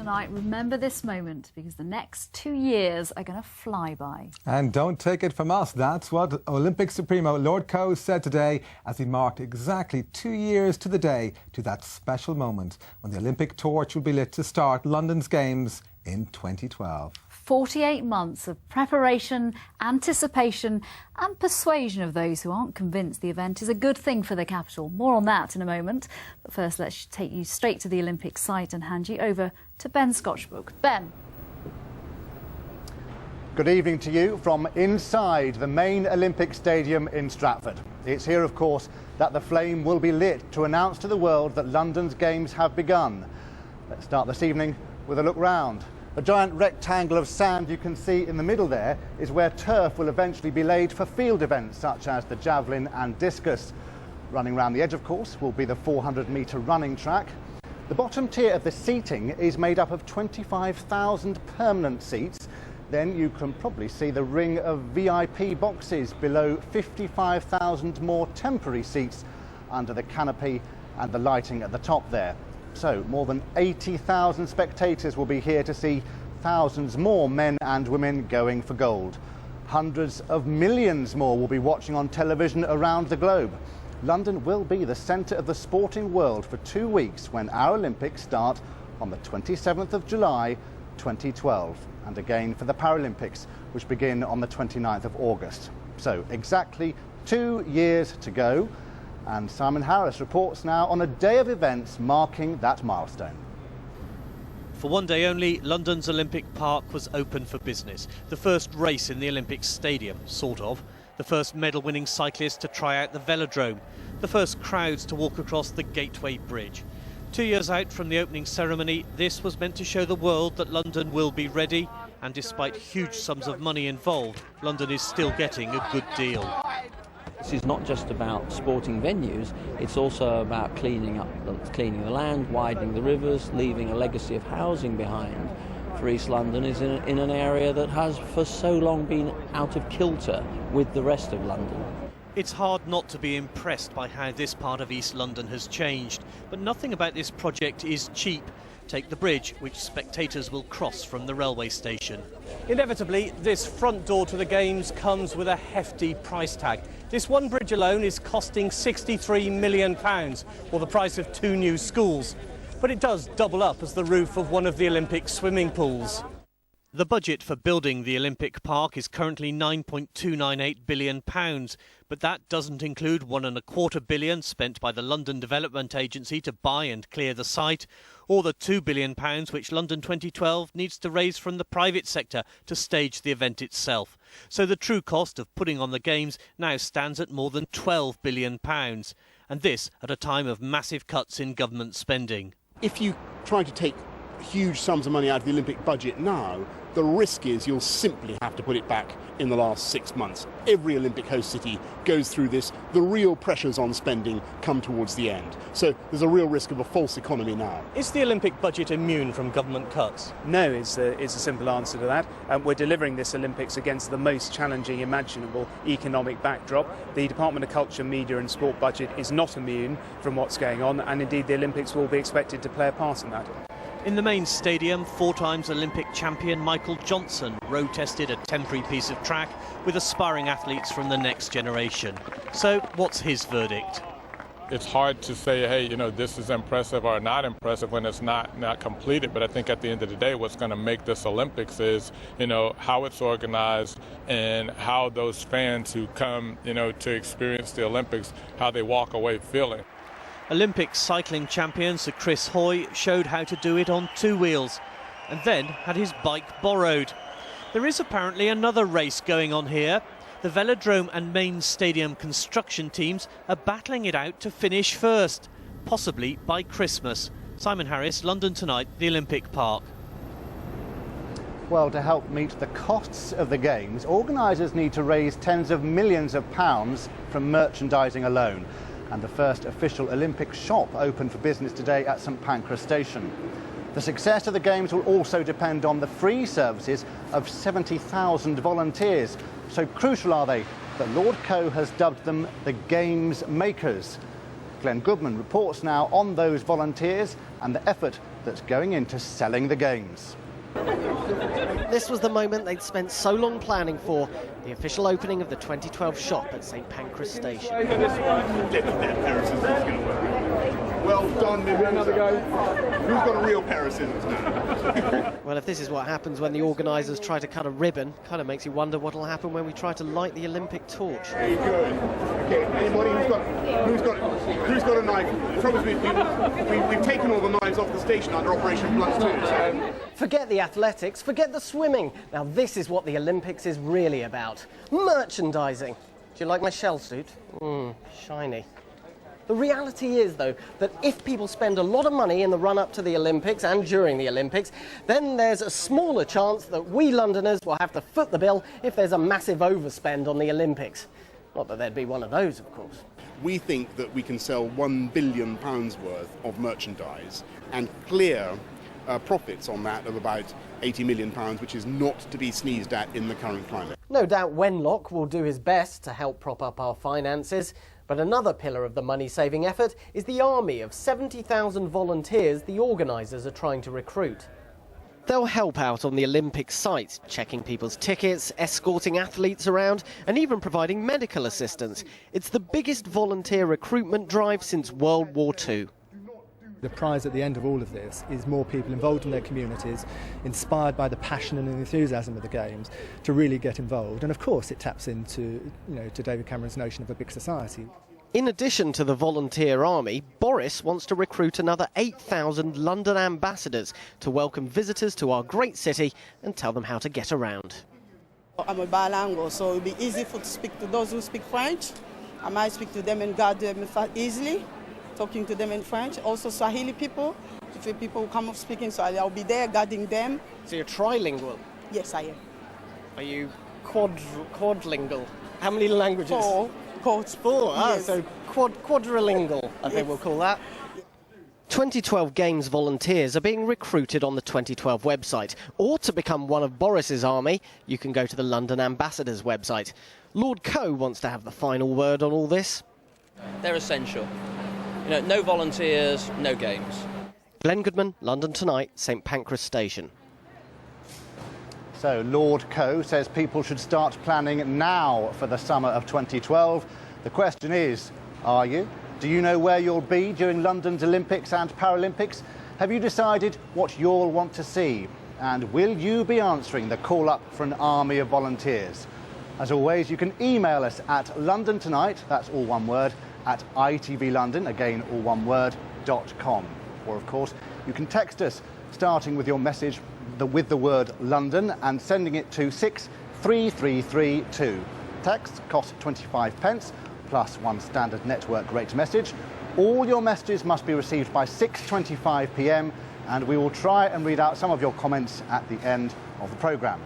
tonight, remember this moment, because the next 2 years are going to fly by. And don't take it from us. That's what Olympic Supremo Lord Coe said today as he marked exactly 2 years to the day to that special moment when the Olympic torch will be lit to start London's Games in 2012. 48 months of preparation, anticipation and persuasion of those who aren't convinced the event is a good thing for the capital. More on that in a moment. But first, let's take you straight to the Olympic site and hand you over to Ben Scotchbrook. Ben. Good evening to you from inside the main Olympic Stadium in Stratford. It's here, of course, that the flame will be lit to announce to the world that London's Games have begun. Let's start this evening with a look round. The giant rectangle of sand you can see in the middle there is where turf will eventually be laid for field events such as the javelin and discus. Running round the edge, of course, will be the 400-metre running track. The bottom tier of the seating is made up of 25,000 permanent seats. Then you can probably see the ring of VIP boxes below 55,000 more temporary seats under the canopy and the lighting at the top there. So more than 80,000 spectators will be here to see thousands more men and women going for gold. Hundreds of millions more will be watching on television around the globe. London will be the centre of the sporting world for 2 weeks when our Olympics start on the 27th of July 2012 and again for the Paralympics, which begin on the 29th of August. So exactly 2 years to go. And Simon Harris reports now on a day of events marking that milestone. For one day only, London's Olympic Park was open for business. The first race in the Olympic Stadium, sort of. The first medal-winning cyclist to try out the velodrome. The first crowds to walk across the Gateway Bridge. 2 years out from the opening ceremony, this was meant to show the world that London will be ready. And despite huge sums of money involved, London is still getting a good deal. This is not just about sporting venues, it's also about cleaning the land, widening the rivers, leaving a legacy of housing behind. For East London is in an area that has for so long been out of kilter with the rest of London. It's hard not to be impressed by how this part of East London has changed, but nothing about this project is cheap. Take the bridge, which spectators will cross from the railway station. Inevitably, this front door to the Games comes with a hefty price tag. This one bridge alone is costing £63 million, or the price of 2 new schools. But it does double up as the roof of one of the Olympic swimming pools. The budget for building the Olympic Park is currently £9.298 billion, but that doesn't include £1.25 billion spent by the London Development Agency to buy and clear the site, or the £2 billion which London 2012 needs to raise from the private sector to stage the event itself. So the true cost of putting on the Games now stands at more than £12 billion, and this at a time of massive cuts in government spending. If you try to take huge sums of money out of the Olympic budget now, the risk is you'll simply have to put it back in the last 6 months. Every Olympic host city goes through this. The real pressures on spending come towards the end. So there's a real risk of a false economy now. Is the Olympic budget immune from government cuts? No, is a simple answer to that. We're delivering this Olympics against the most challenging imaginable economic backdrop. The Department of Culture, Media and Sport budget is not immune from what's going on, and indeed the Olympics will be expected to play a part in that. In the main stadium, 4 times Olympic champion Michael Johnson road tested a temporary piece of track with aspiring athletes from the next generation. So what's his verdict? It's hard to say, hey, this is impressive or not impressive when it's not completed. But I think at the end of the day, what's going to make this Olympics is, how it's organized and how those fans who come, to experience the Olympics, how they walk away feeling. Olympic cycling champion Sir Chris Hoy showed how to do it on 2 wheels and then had his bike borrowed. There is apparently another race going on here. The velodrome and main stadium construction teams are battling it out to finish first, possibly by Christmas. Simon Harris, London Tonight, the Olympic Park. Well, to help meet the costs of the Games, organisers need to raise tens of millions of pounds from merchandising alone. And the first official Olympic shop opened for business today at St Pancras Station. The success of the Games will also depend on the free services of 70,000 volunteers. So crucial are they that Lord Coe has dubbed them the Games Makers. Glenn Goodman reports now on those volunteers and the effort that's going into selling the Games. This was the moment they'd spent so long planning for, the official opening of the 2012 shop at St Pancras Station. Well done, another go. Who's got a real pair of scissors now? Well, if this is what happens when the organisers try to cut a ribbon, kind of makes you wonder what'll happen when we try to light the Olympic torch. Very good. Okay, anybody who's got a knife? The trouble is we've taken all the knives off the station under Operation Blunt 2. So. Forget the athletics, forget the swimming. Now this is what the Olympics is really about. Merchandising. Do you like my shell suit? Shiny. The reality is, though, that if people spend a lot of money in the run-up to the Olympics and during the Olympics, then there's a smaller chance that we Londoners will have to foot the bill if there's a massive overspend on the Olympics. Not that there'd be one of those, of course. We think that we can sell £1 billion worth of merchandise and clear profits on that of about £80 million, which is not to be sneezed at in the current climate. No doubt Wenlock will do his best to help prop up our finances, but another pillar of the money-saving effort is the army of 70,000 volunteers the organisers are trying to recruit. They'll help out on the Olympic site, checking people's tickets, escorting athletes around, and even providing medical assistance. It's the biggest volunteer recruitment drive since World War II. The prize at the end of all of this is more people involved in their communities, inspired by the passion and enthusiasm of the Games, to really get involved. And of course it taps into, to David Cameron's notion of a big society. In addition to the volunteer army, Boris wants to recruit another 8,000 London ambassadors to welcome visitors to our great city and tell them how to get around. I'm a bilingual, so it'll be easy to speak to those who speak French. I might speak to them and guide them easily, talking to them in French. Also Swahili people, if people who come up speaking Swahili, I'll be there guiding them. So you're trilingual? Yes, I am. Are you quadlingual? How many languages? Four. Four? Yes. So quadrilingual, I think we'll call that. 2012 Games volunteers are being recruited on the 2012 website, or to become one of Boris's army, you can go to the London Ambassadors website. Lord Coe wants to have the final word on all this. They're essential. No volunteers, no games. Glenn Goodman, London Tonight, St Pancras Station. So Lord Coe says people should start planning now for the summer of 2012. The question is, are you? Do you know where you'll be during London's Olympics and Paralympics? Have you decided what you'll want to see? And will you be answering the call up for an army of volunteers? As always, you can email us at London Tonight, that's all one word, at itvlondon, again all one word, .com. Or of course, you can text us, starting with your message with the word London and sending it to 63332. Text costs 25p plus one standard network rate message. All your messages must be received by 6:25 p.m. and we will try and read out some of your comments at the end of the programme.